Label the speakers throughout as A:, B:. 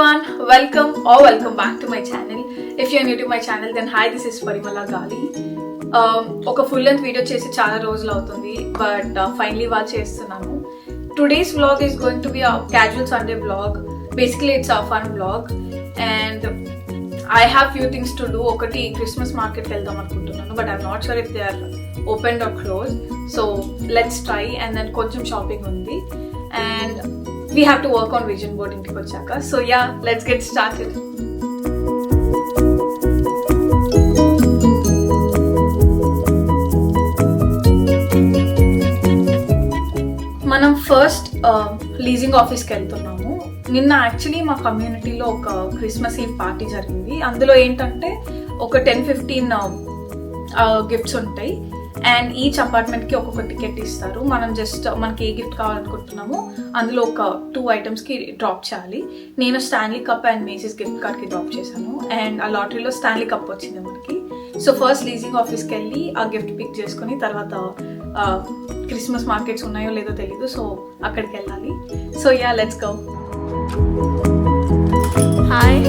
A: everyone, welcome back to my channel. If you are new to my channel, then hi, this is Parimala Gali. ఒక full length video చేసి చాలా రోజులు అవుతుంది, but finally వాళ్ళు చేస్తున్నాను. Today's vlog is going to be a casual Sunday vlog. Basically it's a fun vlog and I have few things to do. ఒకటి Christmas మార్కెట్కి వెళ్దాం అనుకుంటున్నాను, but I'm not sure if they are open or close. So let's try. And then కొంచెం shopping ఉంది and we have to work on vision board intiki vachaka. So yeah, let's get started. మనం first leasing ఆఫీస్కి వెళ్తున్నాము. నిన్న actually మా కమ్యూనిటీలో ఒక Christmas ఈవ్ party జరిగింది. అందులో ఏంటంటే ఒక 10-15 గిఫ్ట్స్ ఉంటాయి అండ్ ఈచ్ అపార్ట్మెంట్కి ఒక్కొక్క టికెట్ ఇస్తారు. మనం జస్ట్ మనకి ఏ గిఫ్ట్ కావాలనుకుంటున్నామో అందులో ఒక 2 ఐటమ్స్కి డ్రాప్ చేయాలి. నేను స్టాన్లీ కప్ అండ్ మేసీస్ గిఫ్ట్ కార్డ్కి డ్రాప్ చేశాను అండ్ ఆ లాటరీలో స్టాన్లీ కప్ వచ్చింది మనకి. సో ఫస్ట్ లీజింగ్ ఆఫీస్కి వెళ్ళి ఆ గిఫ్ట్ పిక్ చేసుకుని తర్వాత క్రిస్మస్ మార్కెట్స్ ఉన్నాయో లేదో తెలీదు, సో అక్కడికి వెళ్ళాలి. So yeah, let's go. Hi.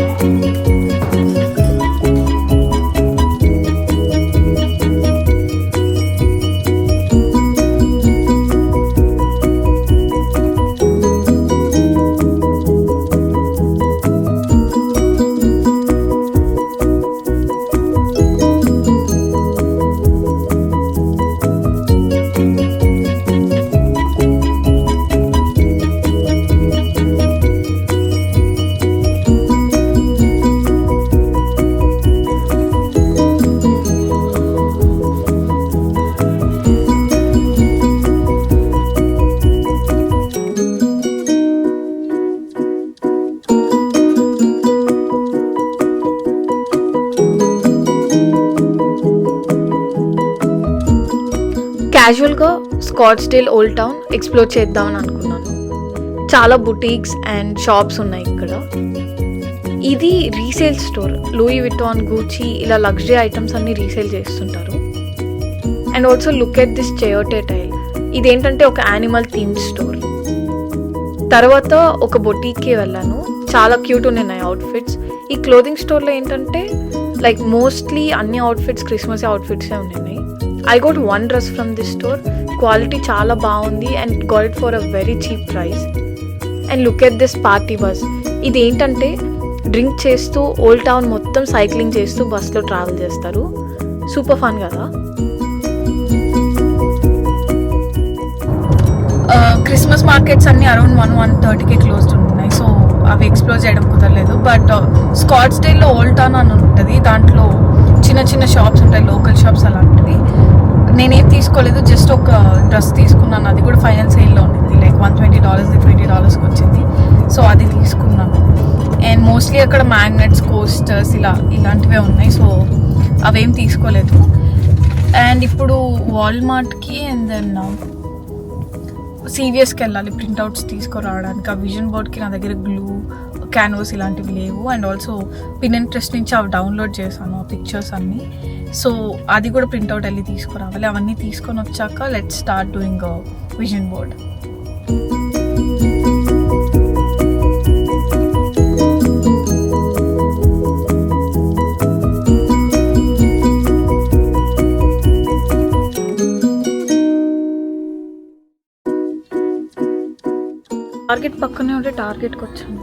A: క్యాజువల్గా స్కాట్స్డేల్ ఓల్డ్ టౌన్ ఎక్స్ప్లోర్ చేద్దామని అనుకున్నాను. చాలా బుటీక్స్ అండ్ షాప్స్ ఉన్నాయి ఇక్కడ. ఇది resale store. Louis Vuitton, Gucci ఇలా లగ్జరీ ఐటమ్స్ అన్ని రీసేల్ చేస్తుంటారు. And also look at this coyote tail. ఇదేంటంటే ఒక యానిమల్ థీమ్డ్ స్టోర్. తర్వాత ఒక బొటీక్కి వెళ్ళాను. చాలా క్యూట్ ఉన్నాయి అవుట్ఫిట్స్. ఈ క్లోదింగ్ స్టోర్లో ఏంటంటే లైక్ మోస్ట్లీ అన్ని అవుట్ఫిట్స్ క్రిస్మస్ అవుట్ఫిట్సే ఉన్నాయి. I got one dress from this store. Quality చాలా బాగుంది and got it for a very cheap price. And look at this party bus. ఇది ఏంటంటే డ్రింక్ చేస్తూ ఓల్డ్ టౌన్ మొత్తం సైక్లింగ్ చేస్తూ బస్లో ట్రావెల్ చేస్తారు. సూపర్ ఫన్ కదా. క్రిస్మస్ మార్కెట్స్ అన్నీ అరౌండ్ 1-1:30కి క్లోజ్డ్ ఉంటున్నాయి. సో అవి ఎక్స్ప్లోర్ చేయడం కుదరలేదు. బట్ స్కాట్స్డేల్లో ఓల్డ్ టౌన్ అని ఉంటుంది. దాంట్లో చిన్న చిన్న షాప్స్ ఉంటాయి, లోకల్ షాప్స్ అలాంటివి. నేనేం తీసుకోలేదు, జస్ట్ ఒక డ్రెస్ తీసుకున్నాను. అది కూడా ఫైనల్ సేల్లో ఉండింది. లైక్ $120 $20కి వచ్చింది. సో అది తీసుకున్నాను. అండ్ మోస్ట్లీ అక్కడ మ్యాగ్నెట్స్, కోస్టర్స్ ఇలాంటివే ఉన్నాయి. సో అవేం తీసుకోలేదు. అండ్ ఇప్పుడు వాల్మార్ట్కి అండ్ దెన్ CVSకి వెళ్ళాలి ప్రింట్అవుట్స్ తీసుకురావడానికి. ఆ విజన్ బోర్డ్కి నా దగ్గర గ్లూ, క్యాన్వాస్ ఇలాంటివి లేవు. అండ్ ఆల్సో పినింట్రెస్ట్ నుంచి అవి డౌన్లోడ్ చేశాను ఆ పిక్చర్స్ అన్నీ. సో అది కూడా ప్రింట్అవుట్ వెళ్ళి తీసుకురావాలి. అవన్నీ తీసుకొని వచ్చాక let's start doing vision board. Target పక్కనే ఉంటే టార్గెట్కి వచ్చాను.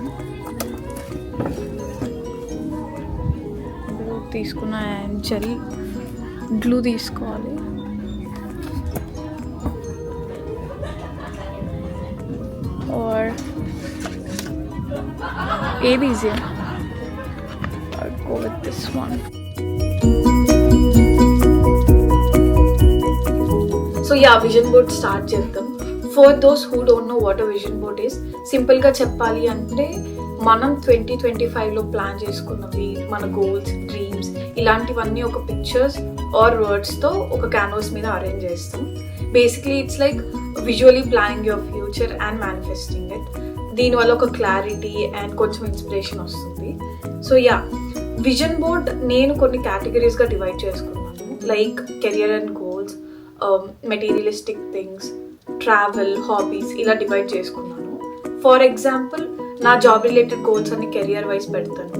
A: తీసుకున్న జెల్ గ్లూ తీసుకోవాలి. और ఏది easy? I'll go with this one. So yeah, vision board start చేద్దాం. For those who don't know what a vision board is, సింపుల్గా చెప్పాలి అంటే మనం 2025లో ప్లాన్ చేసుకున్నవి, మన గోల్స్, డ్రీమ్స్ ఇలాంటివన్నీ ఒక పిక్చర్స్ ఆర్ వర్డ్స్తో ఒక క్యాన్వాస్ మీద అరేంజ్ చేస్తాం. Basically it's like visually planning your future and manifesting it. దీనివల్ల ఒక క్లారిటీ అండ్ కొంచెం ఇన్స్పిరేషన్ వస్తుంది. సో యా, విజన్ బోర్డ్ నేను కొన్ని కేటగిరీస్గా డివైడ్ చేసుకున్నాను. Like career and goals, materialistic things, travel, hobbies ఇలా డివైడ్ చేసుకున్నాను. ఫర్ ఎగ్జాంపుల్
B: నా జాబ్ రిలేటెడ్ గోల్స్ అన్ని కెరియర్ వైజ్ పెడతాను.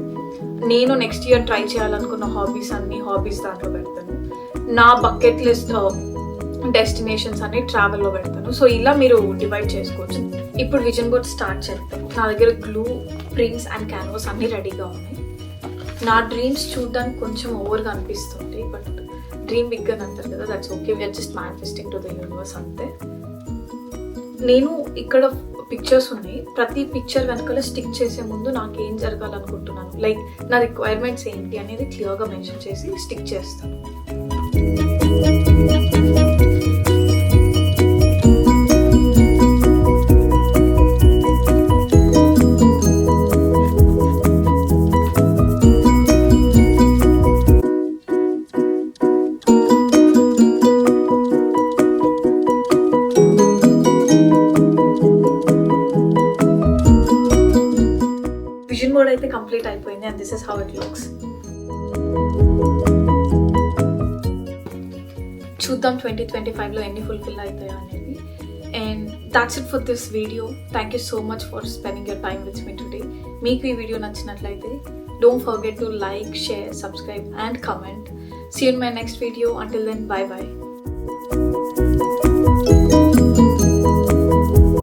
B: నేను నెక్స్ట్ ఇయర్ ట్రై చేయాలనుకున్న హాబీస్ దాంట్లో పెడతాను. నా బకెట్ లిస్ట్ డెస్టినేషన్స్ అన్ని ట్రావెల్లో పెడతాను. సో ఇలా మీరు డివైడ్ చేసుకోవచ్చు. ఇప్పుడు విజన్ బోర్డ్ స్టార్ట్ చేస్తాను. నా దగ్గర గ్లూ, ప్రింట్స్ అండ్ క్యాన్వాస్ అన్నీ రెడీగా ఉన్నాయి. నా డ్రీమ్స్ చూడడానికి కొంచెం ఓవర్గా అనిపిస్తుంది, బట్ డ్రీమ్ బిగ్ అని అంటారు కదా, that's okay. We're just manifesting to the universe అంతే. నేను ఇక్కడ పిక్చర్స్ ఉన్నాయి. ప్రతి పిక్చర్ వెనకాల స్టిక్ చేసే ముందు నాకు ఏం జరగాలనుకుంటున్నాను, లైక్ నా రిక్వైర్మెంట్స్ ఏంటి అనేది క్లియర్గా మెన్షన్ చేసి స్టిక్ చేస్తాను. విజన్ బోర్డ్ అయితే కంప్లీట్ అయిపోయింది and this is how it looks. చూద్దాం 2025లో ఎన్ని ఫుల్ఫిల్ అవుతాయో అనేది. And that's it for this video. Thank you so much for spending your time with me today. మీకు ఈ వీడియో నచ్చినట్లయితే don't forget to like, share, subscribe and comment. See you in my next video. Until then, bye bye.